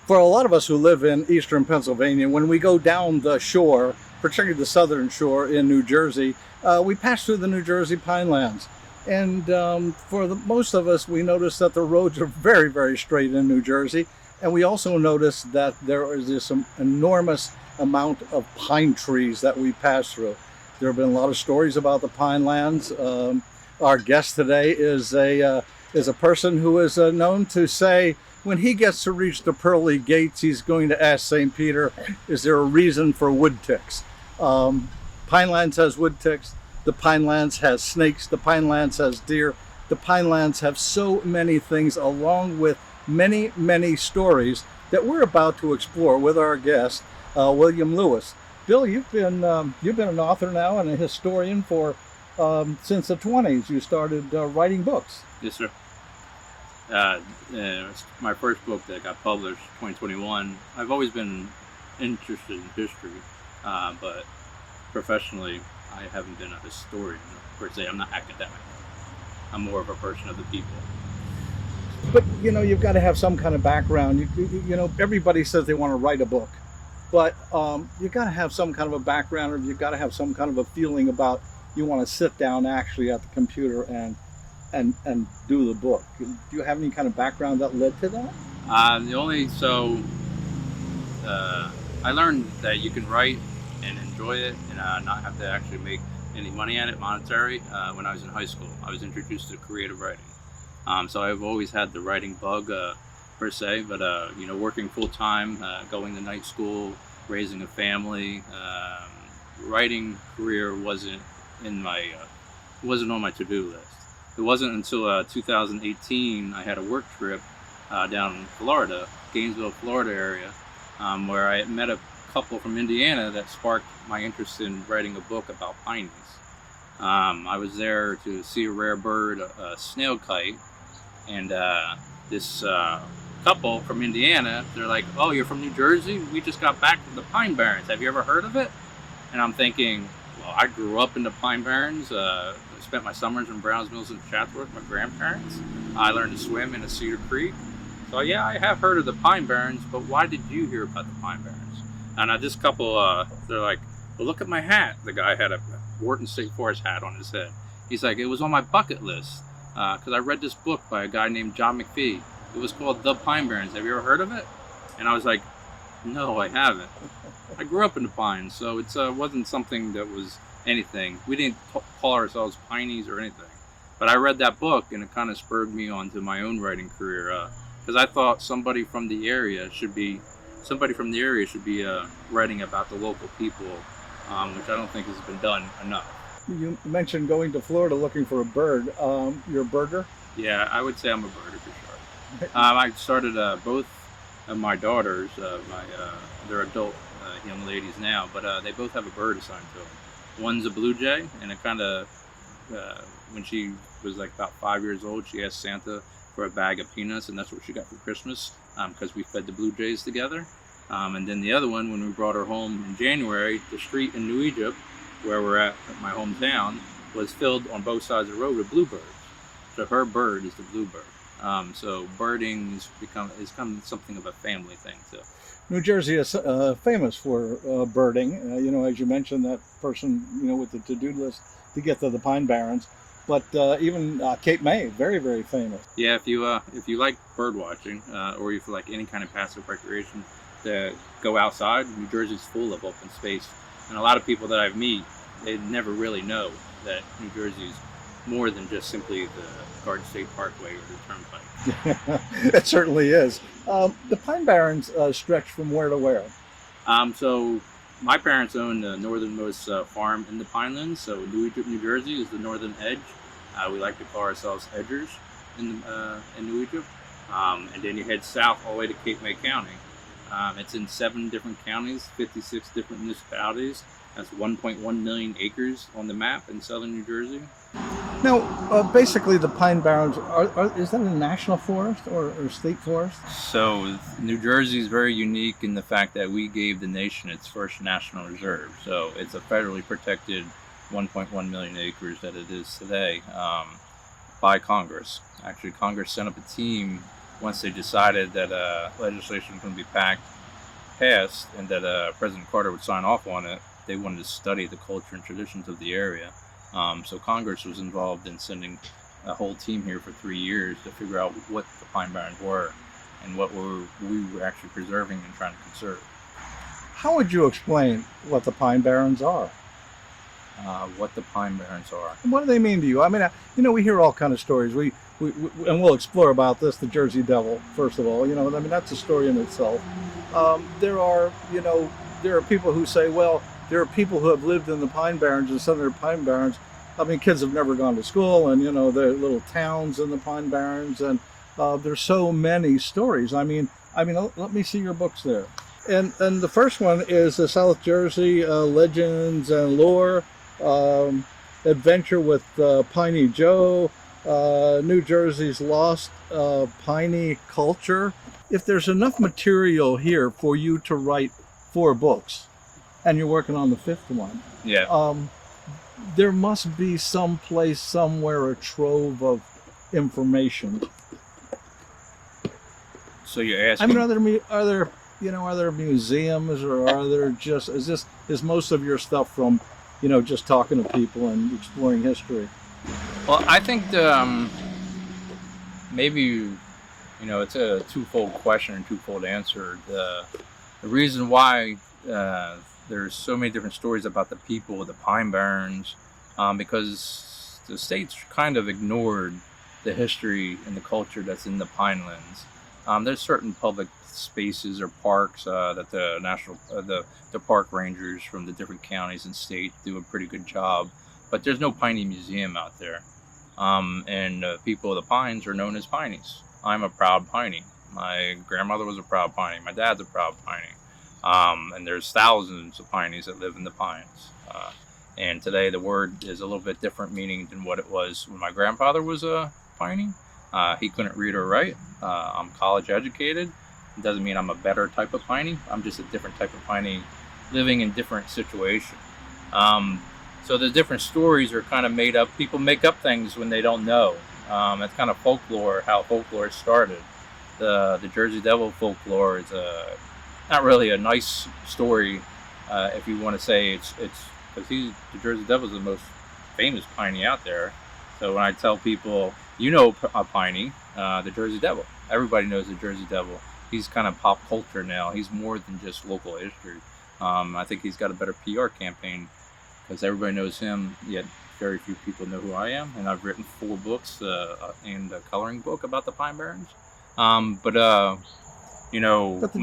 For a lot of us who live in eastern Pennsylvania, when we go down the shore, particularly the southern shore in New Jersey, we pass through the New Jersey Pinelands. And for most of us, we notice that the roads are very, very straight in New Jersey. And we also notice that there is this enormous amount of pine trees that we pass through. There have been a lot of stories about the Pinelands. Our guest today is a person who is known to say, when he gets to reach the pearly gates, he's going to ask St. Peter, is there a reason for wood ticks? Pinelands has wood ticks. The Pinelands has snakes. The Pinelands has deer. The Pinelands have so many things, along with many, many stories that we're about to explore with our guest, William Lewis. Bill, you've been an author now and a historian for since the 20s. You started writing books. Yes, sir. It's my first book that got published 2021. I've always been interested in history, but professionally I haven't been a historian per se. I'm not academic. I'm more of a person of the people. But you've got to have some kind of background. Everybody says they want to write a book, but you've got to have some kind of a background, or you've got to have some kind of a feeling about you want to sit down actually at the computer and do the book. Do you have any kind of background that led to that? I learned that you can write and enjoy it and not have to actually make any money at it, monetary, when I was in high school. I was introduced to creative writing. So I've always had the writing bug per se, but working full time, going to night school, raising a family, writing career wasn't on my to-do list. It wasn't until 2018 I had a work trip down in Florida, Gainesville, Florida area, where I met a couple from Indiana that sparked my interest in writing a book about pineys. I was there to see a rare bird, a snail kite, and this couple from Indiana, they're like, "Oh, you're from New Jersey? We just got back from the Pine Barrens. Have you ever heard of it?" And I'm thinking, well, I grew up in the Pine Barrens. Spent my summers in Browns Mills and Chatsworth with my grandparents. I learned to swim in a Cedar Creek. So yeah, I have heard of the Pine Barrens, but why did you hear about the Pine Barrens? And this couple, they're like, well, look at my hat. The guy had a Wharton State Forest hat on his head. He's like, it was on my bucket list because I read this book by a guy named John McPhee. It was called The Pine Barrens. Have you ever heard of it? And I was like, no, I haven't. I grew up in the pines, so it wasn't something that was anything. We didn't call ourselves pineys or anything. But I read that book, and it kind of spurred me on to my own writing career, because I thought somebody from the area should be writing about the local people, which I don't think has been done enough. You mentioned going to Florida looking for a bird. You're a birder? Yeah, I would say I'm a birder for sure. I started both of my daughters, they're adult young ladies now, but they both have a bird assigned to them. One's a blue jay, and it kind of, when she was like about 5 years old, she asked Santa for a bag of peanuts, and that's what she got for Christmas, because we fed the blue jays together. And then the other one, when we brought her home in January, the street in New Egypt, where we're at my hometown, was filled on both sides of the road with bluebirds. So her bird is the bluebird. So birding has become something of a family thing too. New Jersey is famous for birding. As you mentioned, that person, with the to-do list to get to the Pine Barrens. But even Cape May, very, very famous. Yeah, if you like bird watching, or if you like any kind of passive recreation, to go outside, New Jersey's full of open space. And a lot of people that I've met, they never really know that New Jersey's more than just simply the Garden State Parkway or the Turnpike. It certainly is. The Pine Barrens stretch from where to where? So my parents own the northernmost farm in the Pinelands. So New Egypt, New Jersey is the northern edge. We like to call ourselves edgers in New Egypt. And then you head south all the way to Cape May County. It's in 7 different counties, 56 different municipalities. That's 1.1 million acres on the map in southern New Jersey. Now, basically, the Pine Barrens, is that a national forest or state forest? So New Jersey is very unique in the fact that we gave the nation its first national reserve. So it's a federally protected 1.1 million acres that it is today by Congress. Actually, Congress sent up a team once they decided that legislation was going to be passed and that President Carter would sign off on it, they wanted to study the culture and traditions of the area. So Congress was involved in sending a whole team here for 3 years to figure out what the Pine Barrens were and what we were actually preserving and trying to conserve. How would you explain what the Pine Barrens are? What the Pine Barrens are. What do they mean to you? I mean, we hear all kind of stories. We and we'll explore about this. The Jersey Devil, first of all. I mean, that's a story in itself. There are people who say, well, there are people who have lived in the Pine Barrens and southern Pine Barrens. I mean, kids have never gone to school, and there are little towns in the Pine Barrens, and there's so many stories. I mean, let me see your books there. And the first one is the South Jersey Legends and Lore, Adventure with Piney Joe, New Jersey's Lost Piney Culture. If there's enough material here for you to write 4 books, and you're working on the 5th one, there must be some place, somewhere, a trove of information. So you're asking? I mean, are there museums, or are there is most of your stuff from, just talking to people and exploring history? Well, I think maybe, it's a twofold question and twofold answer. The reason why there's so many different stories about the people of the Pine Barrens, because the state's kind of ignored the history and the culture that's in the Pinelands. There's certain public spaces or parks that the park rangers from the different counties and state do a pretty good job, but there's no Piney Museum out there. And people of the Pines are known as Pineys. I'm a proud Piney. My grandmother was a proud Piney. My dad's a proud Piney. And there's thousands of Pineys that live in the Pines. And today the word is a little bit different meaning than what it was when my grandfather was a Piney. He couldn't read or write. I'm college educated. It doesn't mean I'm a better type of Piney. I'm just a different type of Piney living in different situations. So the different stories are kind of made up. People make up things when they don't know. It's kind of folklore, how folklore started. The Jersey Devil folklore is not really a nice story, if you want to say it's because the Jersey Devil is the most famous Piney out there. So when I tell people, a Piney, the Jersey Devil, everybody knows the Jersey Devil. He's kind of pop culture now. He's more than just local history. I think he's got a better PR campaign because everybody knows him, yet very few people know who I am. And I've written 4 books and a coloring book about the Pine Barrens. But the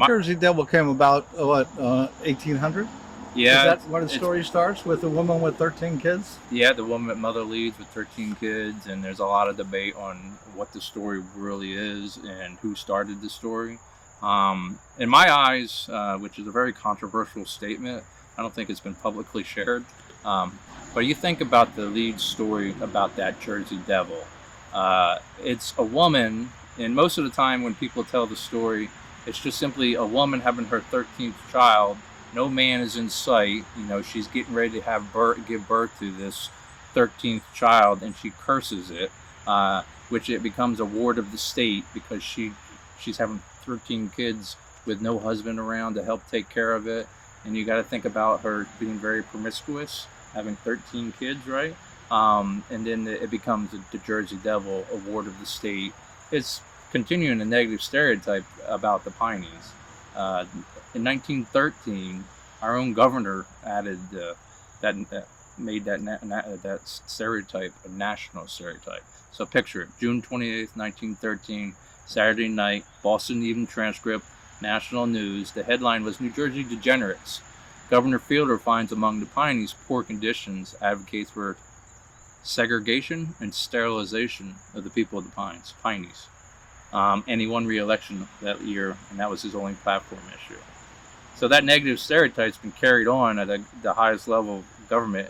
Jersey Devil came about 1800. Yeah, is that where the story starts, with a woman with 13 kids? Yeah, the woman mother leads with 13 kids, and there's a lot of debate on what the story really is and who started the story. In my eyes, which is a very controversial statement, I don't think it's been publicly shared. But you think about the lead story about that Jersey Devil. It's a woman, and most of the time when people tell the story, it's just simply a woman having her 13th child. No man is in sight. She's getting ready to give birth to this 13th child, and she curses it, which it becomes a ward of the state because she's having 13 kids with no husband around to help take care of it. And you got to think about her being very promiscuous, having 13 kids, right? And then it becomes the Jersey Devil, a ward of the state. It's continuing a negative stereotype about the Pineys. In 1913, our own governor added made that stereotype a national stereotype. So picture it: June 28th, 1913, Saturday night, Boston Evening Transcript, national news. The headline was "New Jersey Degenerates. Governor Fielder finds among the Pineys poor conditions, advocates for segregation and sterilization of the people of the Pineys." And he won re-election that year, and that was his only platform issue. So that negative stereotype's been carried on at the highest level of government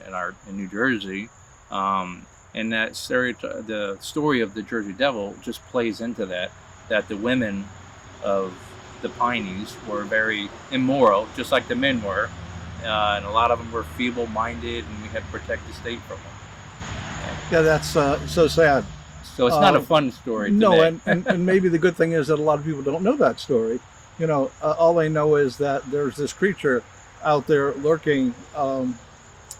in New Jersey, and that stereotype, the story of the Jersey Devil, just plays into that the women of the Pineys were very immoral, just like the men were, and a lot of them were feeble-minded, and we had to protect the state from them. Yeah, that's so sad. So it's not a fun story No, today. and maybe the good thing is that a lot of people don't know that story. All they know is that there's this creature out there lurking, in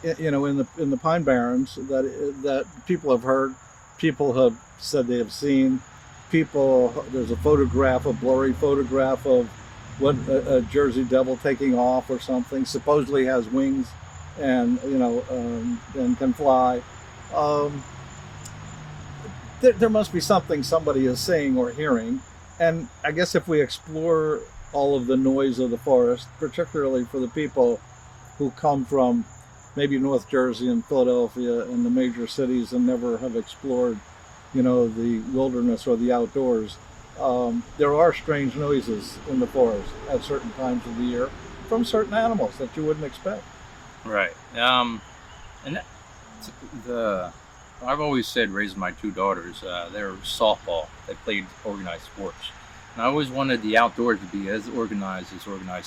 the pine barrens that people have heard, people have said they have seen. There's a photograph, a blurry photograph of what a Jersey devil taking off or something. Supposedly has wings, and and can fly. Um, there must be something somebody is saying or hearing, and I guess if we explore all of the noise of the forest, particularly for the people who come from maybe North Jersey and Philadelphia and the major cities and never have explored, the wilderness or the outdoors, there are strange noises in the forest at certain times of the year from certain animals that you wouldn't expect. Right. And that, the I've always said, raising my two daughters, they're softball. They played organized sports, and I always wanted the outdoors to be as organized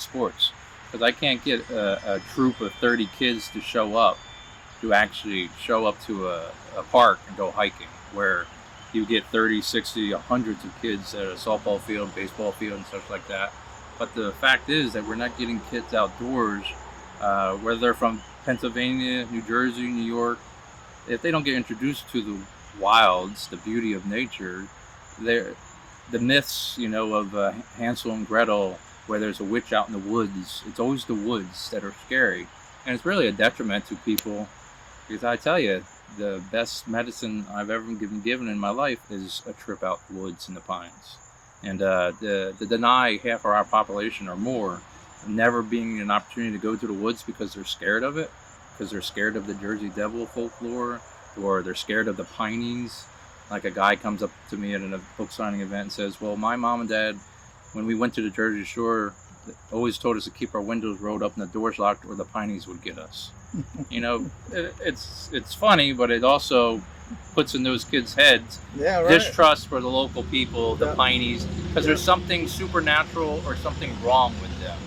sports, because I can't get a troop of 30 kids to actually show up to a park and go hiking, where you get 30, 60, hundreds of kids at a softball field, baseball field, and stuff like that. But the fact is that we're not getting kids outdoors, whether they're from Pennsylvania, New Jersey, New York. If they don't get introduced to the wilds, the beauty of nature, the myths, of Hansel and Gretel, where there's a witch out in the woods, it's always the woods that are scary. And it's really a detriment to people, because I tell you, the best medicine I've ever been given in my life is a trip out the woods in the pines. And to deny half of our population or more never being an opportunity to go to the woods because they're scared of it, because they're scared of the Jersey Devil folklore, or they're scared of the Pineys. Like a guy comes up to me at a book signing event and says, well, my mom and dad, when we went to the Jersey Shore, always told us to keep our windows rolled up and the doors locked, or the Pineys would get us. It's funny, but it also puts in those kids' heads distrust for the local people, the Pineys, because there's something supernatural or something wrong with them.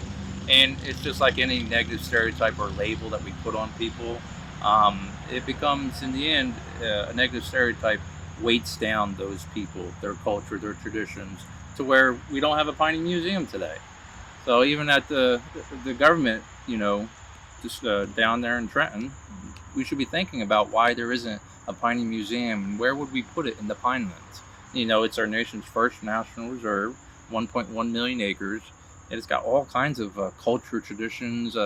And it's just like any negative stereotype or label that we put on people. It becomes, in the end, a negative stereotype weights down those people, their culture, their traditions, to where we don't have a Piney Museum today. So even at the government, just down there in Trenton, we should be thinking about why there isn't a Piney Museum, and where would we put it in the Pinelands? It's our nation's first national reserve, 1.1 million acres. And it's got all kinds of culture, traditions,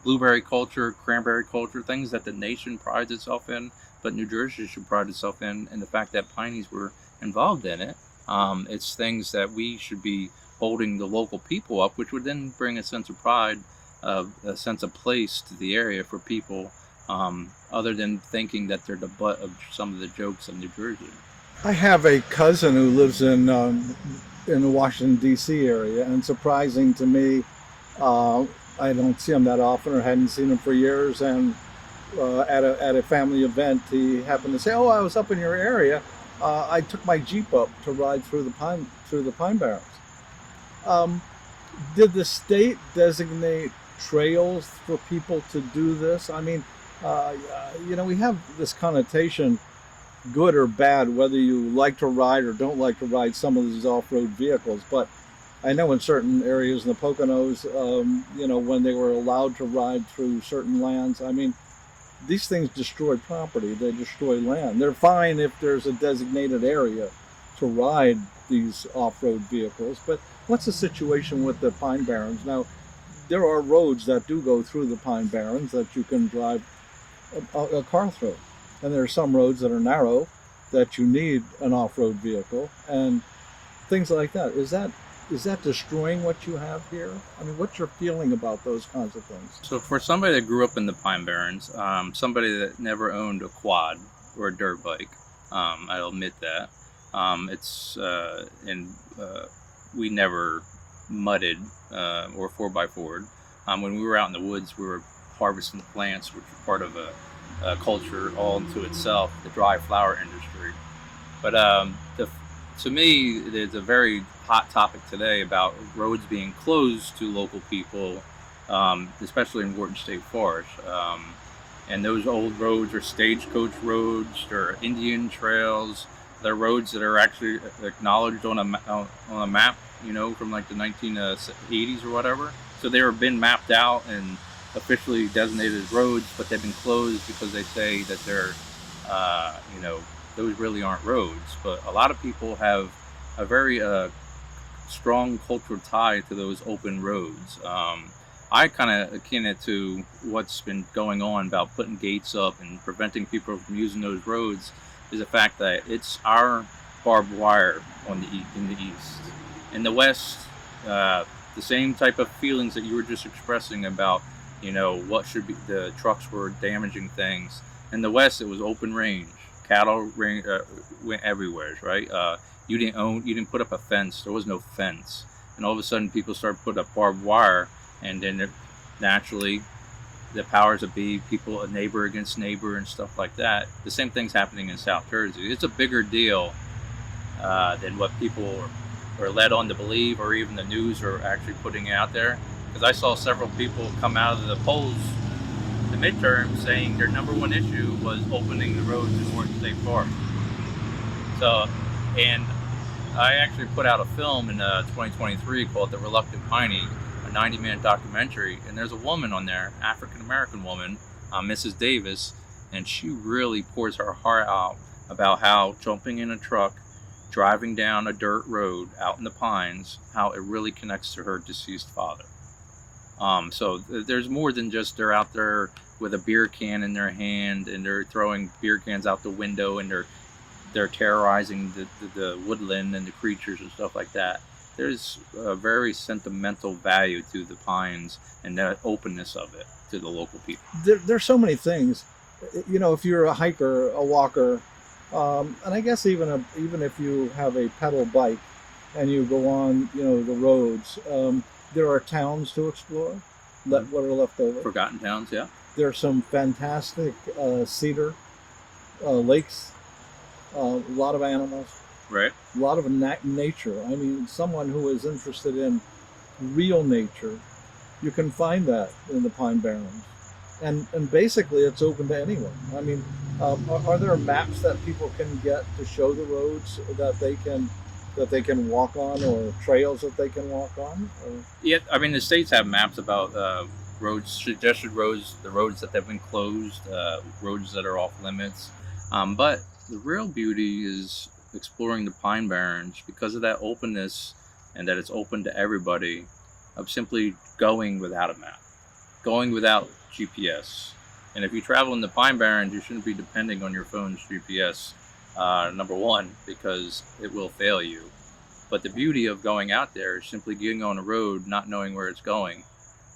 blueberry culture, cranberry culture, things that the nation prides itself in, but New Jersey should pride itself in, and the fact that Pineys were involved in it. It's things that we should be holding the local people up, which would then bring a sense of pride, a sense of place to the area for people, other than thinking that they're the butt of some of the jokes of New Jersey. I have a cousin who lives in the Washington, D.C. area, and surprising to me, I don't see him that often, or hadn't seen him for years, and at a family event, he happened to say, "Oh, I was up in your area. I took my Jeep up to ride through the pine barrens." Did the state designate trails for people to do this? I mean, we have this connotation, good or bad, whether you like to ride or don't like to ride some of these off-road vehicles. But I know in certain areas in the Poconos, when they were allowed to ride through certain lands, I mean, these things destroy property, they destroy land. They're fine if there's a designated area to ride these off-road vehicles, but what's the situation with the Pine Barrens? Now, there are roads that do go through the Pine Barrens that you can drive a car through. And there are some roads that are narrow that you need an off-road vehicle and things like that. Is that destroying what you have here? I mean, what's your feeling about those kinds of things? So for somebody that grew up in the Pine Barrens, somebody that never owned a quad or a dirt bike, I'll admit that. We never mudded or 4x4'd. When we were out in the woods, we were harvesting plants, which were part of a culture all into itself, the dry flower industry. But to me, there's a very hot topic today about roads being closed to local people, especially in Wharton State Forest. And those old roads are stagecoach roads, or Indian trails, they're roads that are actually acknowledged on a map, you know, from like the 1980s or whatever. So they were been mapped out and officially designated as roads, but they've been closed because they say that they're, you know, those really aren't roads. But a lot of people have a very strong cultural tie to those open roads. I kind of akin it to what's been going on about putting gates up and preventing people from using those roads is the fact that it's our barbed wire in the east. In the west, the same type of feelings that you were just expressing about, you know, what should be, the trucks were damaging things. In the west, it was open range. Cattle went everywhere, right? You didn't put up a fence. There was no fence. And all of a sudden, people started putting up barbed wire, and then naturally, the powers that be, people, a neighbor against neighbor and stuff like that. The same thing's happening in South Jersey. It's a bigger deal than what people are led on to believe, or even the news are actually putting out there. Because I saw several people come out of the polls, the midterms, saying their number one issue was opening the roads in Orange State Park. So, and I actually put out a film in 2023 called The Reluctant Piney, a 90-minute documentary, and there's a woman on there, African-American woman, Mrs. Davis, and she really pours her heart out about how jumping in a truck, driving down a dirt road out in the pines, how it really connects to her deceased father. So there's more than just they're out there with a beer can in their hand and they're throwing beer cans out the window and they're terrorizing the woodland and the creatures and stuff like that. There's a very sentimental value to the pines and that openness of it to the local people. There's so many things, you know, if you're a hiker, a walker, and I guess even if you have a pedal bike and you go on, you know, the roads, there are towns to explore, what are left over. Forgotten towns, yeah. There's some fantastic cedar lakes, a lot of animals, right? A lot of nature. I mean, someone who is interested in real nature, you can find that in the Pine Barrens, and basically it's open to anyone. I mean, are there maps that people can get to show the roads that they can walk on, or trails that they can walk on? Or? Yeah, I mean, the states have maps about roads, suggested roads, the roads that have been closed, roads that are off limits. But the real beauty is exploring the Pine Barrens because of that openness and that it's open to everybody, of simply going without a map, going without GPS. And if you travel in the Pine Barrens, you shouldn't be depending on your phone's GPS. Number one, because it will fail you. But the beauty of going out there is simply getting on a road, not knowing where it's going.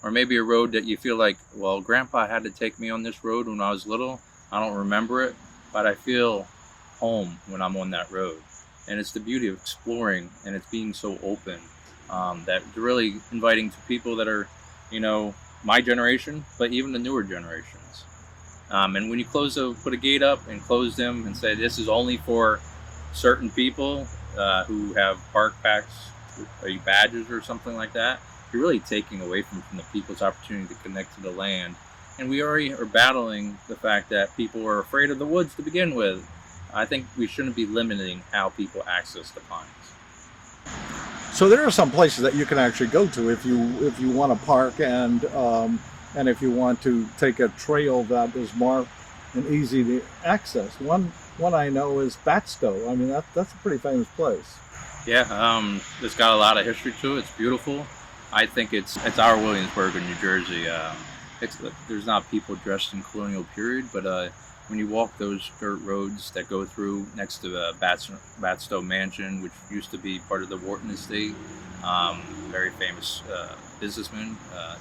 Or maybe a road that you feel like, well, Grandpa had to take me on this road when I was little. I don't remember it, but I feel home when I'm on that road. And it's the beauty of exploring, and it's being so open, that really inviting to people that are, you know, my generation, but even the newer generations. And when you put a gate up and close them and say this is only for certain people who have park packs, badges or something like that, you're really taking away from the people's opportunity to connect to the land. And we already are battling the fact that people are afraid of the woods to begin with. I think we shouldn't be limiting how people access the pines. So there are some places that you can actually go to if you want to park and if you want to take a trail that is marked and easy to access. One I know is Batstow. I mean, that's a pretty famous place. Yeah, it's got a lot of history to it. It's beautiful. I think it's our Williamsburg in New Jersey. There's not people dressed in colonial period, but when you walk those dirt roads that go through next to the Batstow Mansion, which used to be part of the Wharton estate, very famous businessman,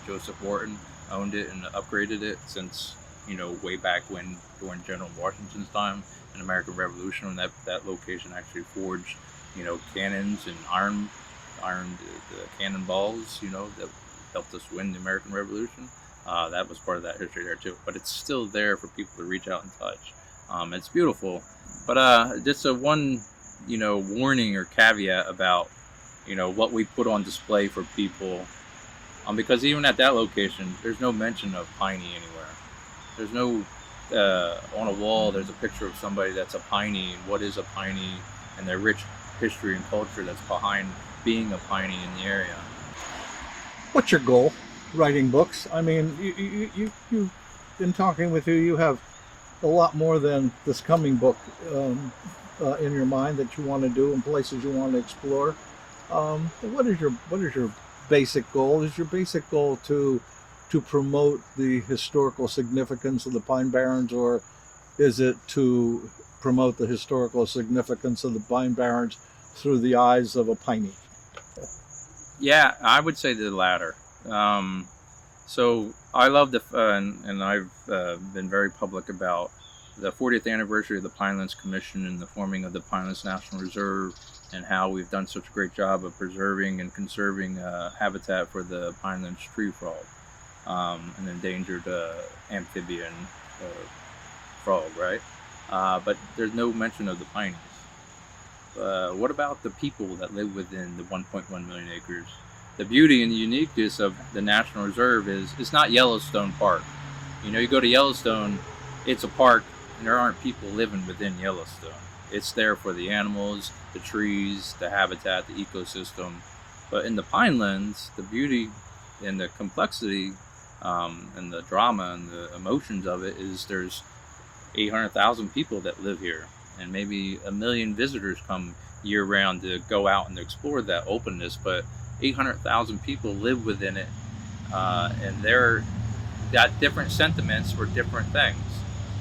Joseph Wharton, owned it and upgraded it since, you know, way back when, during General Washington's time in American Revolution, when that location actually forged, you know, cannons and iron the cannonballs, you know, that helped us win the American Revolution. That was part of that history there too, but it's still there for people to reach out and touch. It's beautiful, but just a one, you know, warning or caveat about, you know, what we put on display for people, because even at that location, there's no mention of Piney anywhere. There's no on a wall. There's a picture of somebody that's a Piney, and what is a Piney? and the rich history and culture that's behind being a Piney in the area. What's your goal writing books? I mean, you in talking with you, you have a lot more than this coming book in your mind that you want to do and places you want to explore. What is your basic goal? Is your basic goal to promote the historical significance of the Pine Barrens, or is it to promote the historical significance of the Pine Barrens through the eyes of a Piney? Yeah, I would say the latter. So I love and I've been very public about the 40th anniversary of the Pinelands Commission and the forming of the Pinelands National Reserve, and how we've done such a great job of preserving and conserving habitat for the Pinelands tree frog, an endangered amphibian frog, right? But there's no mention of the Pineys. What about the people that live within the 1.1 million acres? The beauty and the uniqueness of the National Reserve is it's not Yellowstone Park. You know, you go to Yellowstone, it's a park, and there aren't people living within Yellowstone. It's there for the animals, the trees, the habitat, the ecosystem. But in the Pinelands, the beauty and the complexity and the drama and the emotions of it is there's 800,000 people that live here, and maybe 1 million visitors come year round to go out and explore that openness. But 800,000 people live within it, and they're got different sentiments for different things.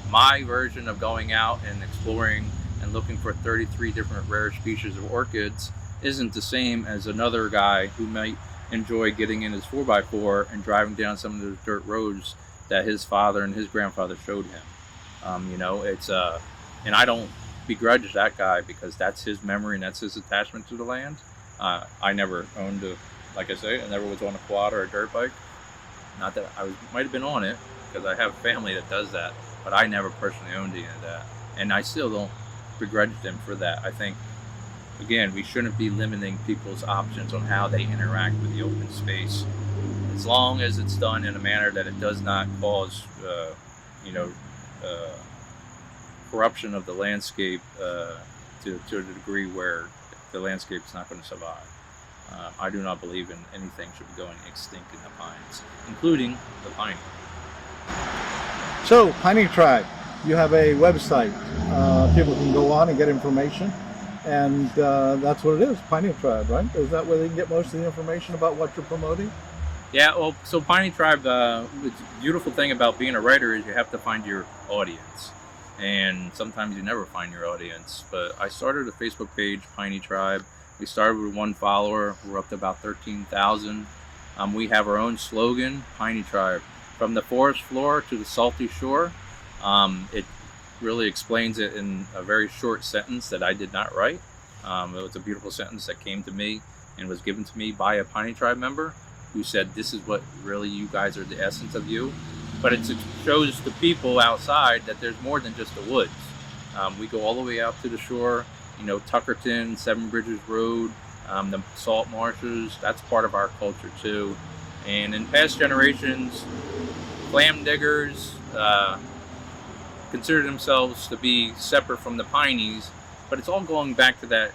My version of going out and exploring and looking for 33 different rare species of orchids isn't the same as another guy who might enjoy getting in his 4x4 and driving down some of those dirt roads that his father and his grandfather showed him. You know, it's and I don't begrudge that guy, because that's his memory and that's his attachment to the land. I never owned like I say, I never was on a quad or a dirt bike. Not that I might have been on it, because I have family that does that, but I never personally owned any of that, and I still don't begrudge them for that. I think, again, we shouldn't be limiting people's options on how they interact with the open space, as long as it's done in a manner that it does not cause, corruption of the landscape to a degree where the landscape is not going to survive. I do not believe in anything should be going extinct in the pines, including the pine. So, Piney Tribe, you have a website. People can go on and get information, and that's what it is, Piney Tribe, right? Is that where they can get most of the information about what you're promoting? Yeah, well, so Piney Tribe, the beautiful thing about being a writer is you have to find your audience. And sometimes you never find your audience. But I started a Facebook page, Piney Tribe. We started with 1 follower. We're up to about 13,000. We have our own slogan, Piney Tribe. From the forest floor to the salty shore. It really explains it in a very short sentence that I did not write. It was a beautiful sentence that came to me and was given to me by a Piney Tribe member who said, this is what really you guys are, the essence of you. But it shows the people outside that there's more than just the woods. We go all the way out to the shore, Tuckerton, Seven Bridges Road, the salt marshes. That's part of our culture too. And in past generations, clam diggers consider themselves to be separate from the Pineys, but it's all going back to that,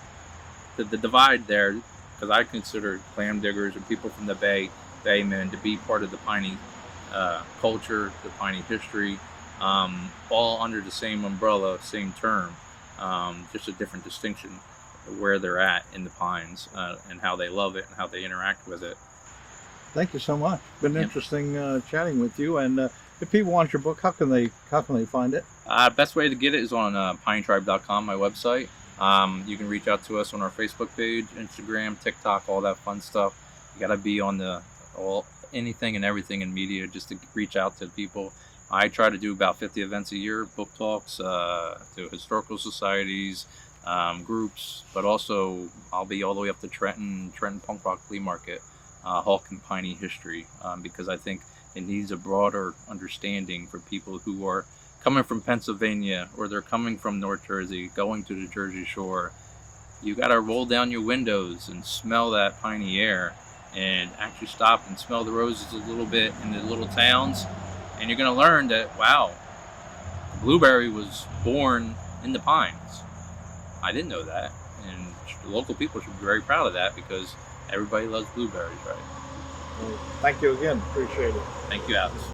the divide there, because I consider clam diggers and people from the Baymen to be part of the Piney culture, the Piney history, all under the same umbrella, same term, just a different distinction where they're at in the pines and how they love it and how they interact with it. Thank you so much. Been interesting chatting with you. And if people want your book, how can they find it? Best way to get it is on pinetribe.com, my website. You can reach out to us on our Facebook page, Instagram, TikTok, all that fun stuff. You got to be on anything and everything in media just to reach out to people. I try to do about 50 events a year, book talks to historical societies, groups, but also I'll be all the way up to Trenton Punk Rock Flea Market, Hawk and Piney history, because I think it needs a broader understanding for people who are coming from Pennsylvania or they're coming from North Jersey, going to the Jersey Shore. You got to roll down your windows and smell that piney air and actually stop and smell the roses a little bit in the little towns. And you're going to learn that, wow, blueberry was born in the pines. I didn't know that. and local people should be very proud of that because everybody loves blueberries, right? Well, thank you again. Appreciate it. Thank you, Alex.